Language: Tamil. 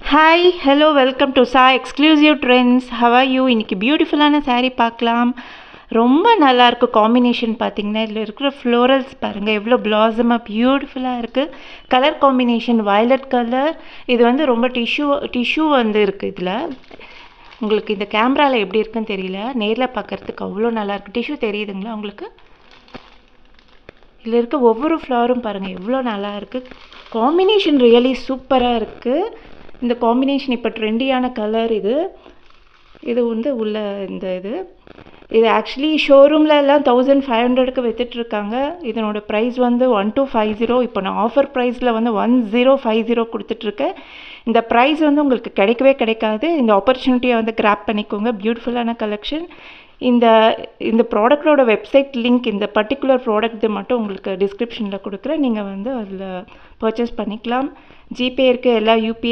ஹாய் ஹலோ வெல்கம் டு சா exclusive trends. How are you? இன்றைக்கி பியூட்டிஃபுல்லான saree பார்க்கலாம். ரொம்ப நல்லாயிருக்கு. காம்பினேஷன் பார்த்தீங்கன்னா இதில் இருக்கிற ஃப்ளோரல்ஸ் பாருங்கள் எவ்வளோ பிளாசமாக பியூட்டிஃபுல்லாக இருக்குது. Colour combination violet colour. இது வந்து ரொம்ப டிஷ்யூ வந்து இருக்குது. இதில் உங்களுக்கு இந்த கேமராவில் எப்படி இருக்குன்னு தெரியல, நேரில் பார்க்குறதுக்கு அவ்வளோ நல்லாயிருக்கு. டிஷ்யூ தெரியுதுங்களா உங்களுக்கு? இதில் இருக்க ஒவ்வொரு ஃப்ளவரும் பாருங்கள் எவ்வளோ நல்லா இருக்குது. காம்பினேஷன் ரியலி சூப்பராக இருக்குது. இந்த காம்பினேஷன் இப்போ ட்ரெண்டியான கலர். இது வந்து உள்ள இது ஆக்சுவலி ஷோரூமில் எல்லாம் 1500க்கு விற்றுட்ருக்காங்க. இதனோட ப்ரைஸ் வந்து 1250. இப்போ நான் ஆஃபர் ப்ரைஸில் வந்து 1050 கொடுத்துட்ருக்கேன். இந்த ப்ரைஸ் வந்து உங்களுக்கு கிடைக்கவே கிடைக்காது. இந்த ஆப்பர்ச்சுனிட்டியை வந்து கிராப் பண்ணிக்கோங்க. பியூட்டிஃபுல்லான கலெக்ஷன். இந்த ப்ராடக்டோட வெப்சைட் லிங்க், இந்த பர்டிகுலர் ப்ராடக்ட் மட்டும் உங்களுக்கு டிஸ்கிரிப்ஷனில் கொடுக்குறேன். நீங்கள் வந்து அதில் பர்ச்சேஸ் பண்ணிக்கலாம். ஜிபே இருக்குது, எல்லா யூபிஐ